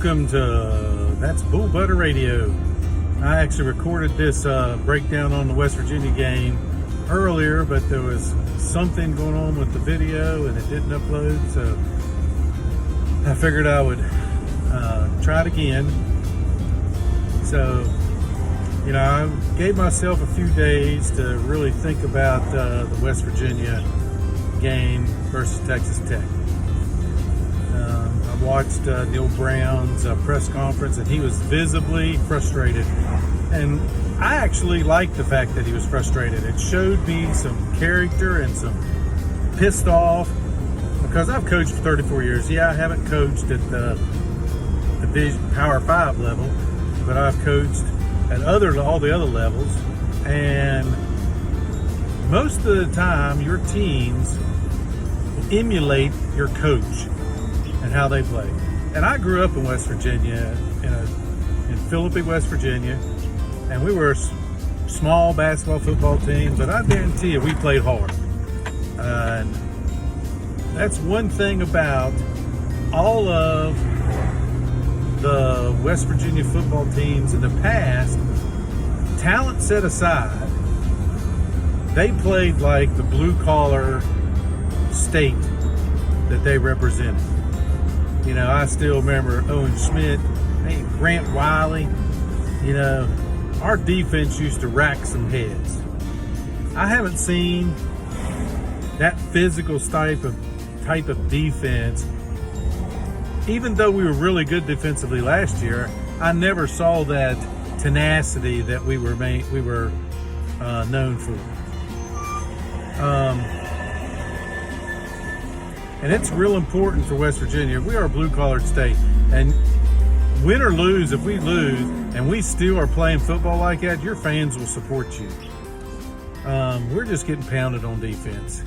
Welcome to That's Bull Butter Radio. I actually recorded this breakdown on the West Virginia game earlier, but there was something going on with the video and it didn't upload, so I figured I would try it again. So, you know, I gave myself a few days to really think about the West Virginia game versus Texas Tech. I watched Neal Brown's press conference, and he was visibly frustrated. And I actually liked the fact that he was frustrated. It showed me some character and some pissed off, because I've coached for 34 years. Yeah, I haven't coached at the Division Power 5 level, but I've coached at all the other levels. And most of the time, your teams will emulate your coach and how they play. And I grew up in West Virginia, in Philippi, West Virginia, and we were a small basketball, football team, but I guarantee you we played hard. And that's one thing about all of the West Virginia football teams in the past, talent set aside, they played like the blue-collar state that they represented. You know, I still remember Owen Schmidt, Grant Wiley. You know, our defense used to rack some heads. I haven't seen that physical type of defense. Even though we were really good defensively last year, I never saw that tenacity that we were known for. And it's real important for West Virginia. We are a blue-collar state, and win or lose, if we lose and we still are playing football like that, your fans will support you. We're just getting pounded on defense.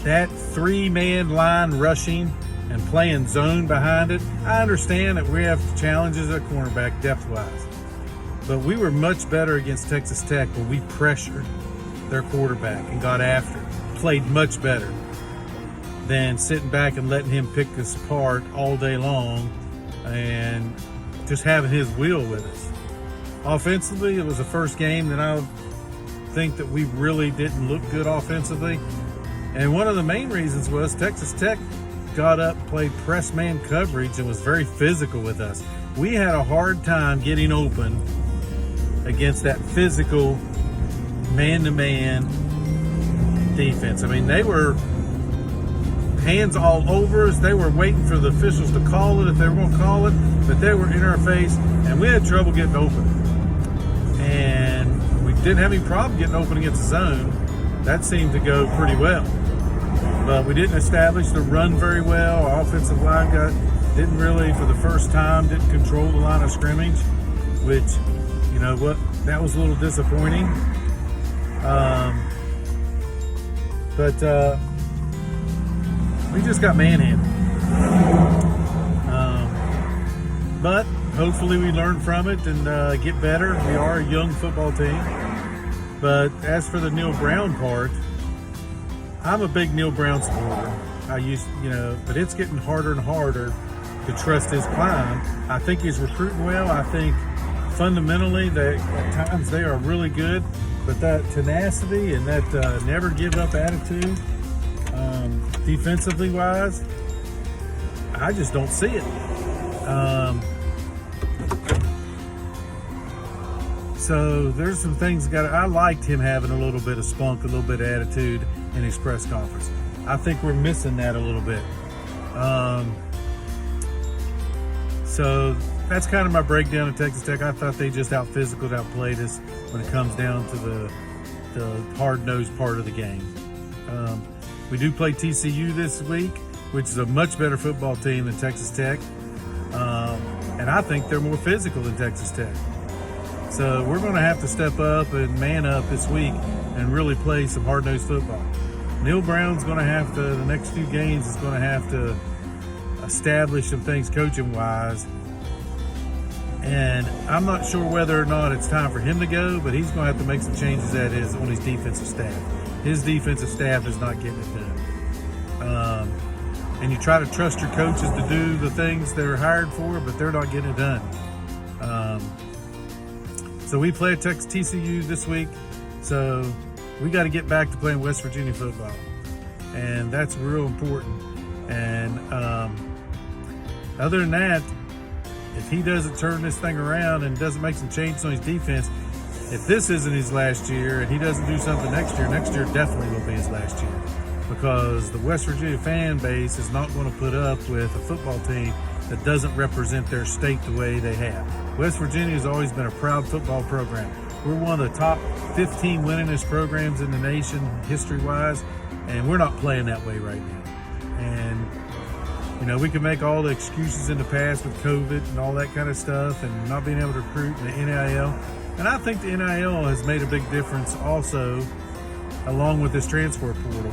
That three-man line rushing and playing zone behind it, I understand that we have challenges at cornerback depth-wise, but we were much better against Texas Tech when we pressured their quarterback and got after it. Played much better than sitting back and letting him pick us apart all day long and just having his will with us. Offensively, it was the first game that I think that we really didn't look good offensively. And one of the main reasons was Texas Tech got up, played press man coverage, and was very physical with us. We had a hard time getting open against that physical man-to-man defense. I mean, they were hands all over us. They were waiting for the officials to call it if they were going to call it, but they were in our face, and we had trouble getting open. And we didn't have any problem getting open against the zone. That seemed to go pretty well. But we didn't establish the run very well. Our offensive line didn't really, for the first time, didn't control the line of scrimmage, which, you know what, that was a little disappointing. But we just got manhandled. But hopefully we learn from it and get better. We are a young football team. But as for the Neal Brown part, I'm a big Neal Brown supporter. But it's getting harder and harder to trust his climb. I think he's recruiting well. I think fundamentally that at times they are really good. But that tenacity and that never give up attitude, defensively wise, I just don't see it. So there's some things I liked him having a little bit of spunk, a little bit of attitude in his press conference. I think we're missing that a little bit. So that's kind of my breakdown of Texas Tech. I thought they just out-physicaled, outplayed us when it comes down to the hard-nosed part of the game. We do play TCU this week, which is a much better football team than Texas Tech. And I think they're more physical than Texas Tech. So we're going to have to step up and man up this week and really play some hard-nosed football. Neal Brown's going to have to, the next few games, is going to have to establish some things coaching-wise. And I'm not sure whether or not it's time for him to go, but he's going to have to make some changes on his defensive staff. His defensive staff is not getting it done. and you try to trust your coaches to do the things they're hired for, but they're not getting it done. So we play at Texas TCU this week, so we got to get back to playing West Virginia football, and that's real important. And other than that, if he doesn't turn this thing around and doesn't make some changes on his defense, if this isn't his last year and he doesn't do something next year definitely will be his last year, because the West Virginia fan base is not going to put up with a football team that doesn't represent their state the way they have. West Virginia has always been a proud football program. We're one of the top 15 winningest programs in the nation history-wise, and we're not playing that way right now. And, you know, we can make all the excuses in the past with COVID and all that kind of stuff and not being able to recruit in the NIL. And I think the NIL has made a big difference also, along with this transfer portal.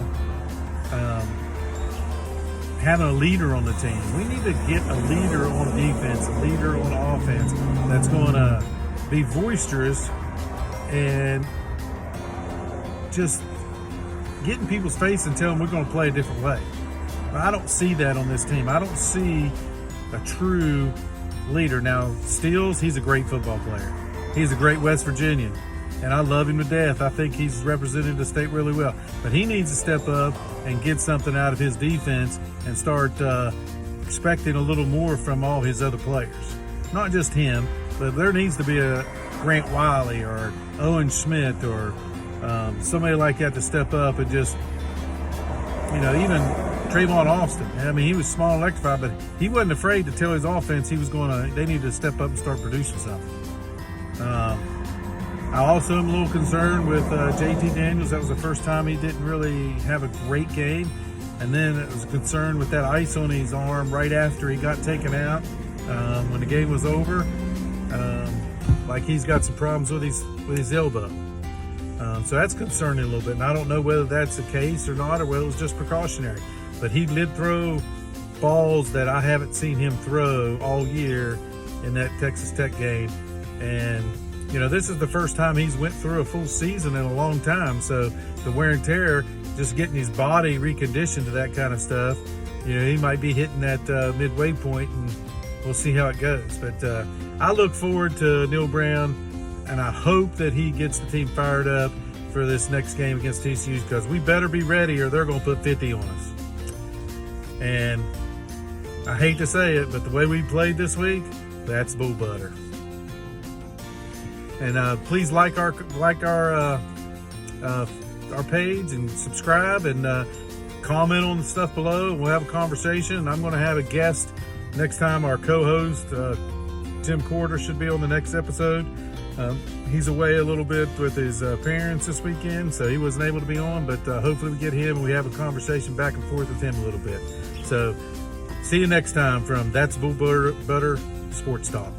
Having a leader on the team. We need to get a leader on defense, a leader on offense that's going to be boisterous and just get in people's face and tell them we're going to play a different way. I don't see that on this team. I don't see a true leader. Now, Steele, he's a great football player. He's a great West Virginian, and I love him to death. I think he's represented the state really well. But he needs to step up and get something out of his defense and start expecting a little more from all his other players. Not just him, but there needs to be a Grant Wiley or Owen Schmidt or somebody like that to step up and just, you know, even Trayvon Austin. I mean, he was small and electrified, but he wasn't afraid to tell his offense they needed to step up and start producing something. I also am a little concerned with JT Daniels. That was the first time he didn't really have a great game. And then it was a concern with that ice on his arm right after he got taken out when the game was over. Like he's got some problems with his elbow. So that's concerning a little bit. And I don't know whether that's the case or not, or whether it was just precautionary. But he did throw balls that I haven't seen him throw all year in that Texas Tech game. And, you know, this is the first time he's went through a full season in a long time. So the wear and tear, just getting his body reconditioned to that kind of stuff, you know, he might be hitting that midway point, and we'll see how it goes. But I look forward to Neal Brown, and I hope that he gets the team fired up for this next game against TCU, because we better be ready or they're going to put 50 on us. And I hate to say it, but the way we played this week, that's bull butter. And please like our page and subscribe and comment on the stuff below. We'll have a conversation. And I'm going to have a guest next time. Our co-host Tim Corder should be on the next episode. He's away a little bit with his parents this weekend, so he wasn't able to be on. But hopefully we get him and we have a conversation back and forth with him a little bit. So see you next time from That's Bull Butter Sports Talk.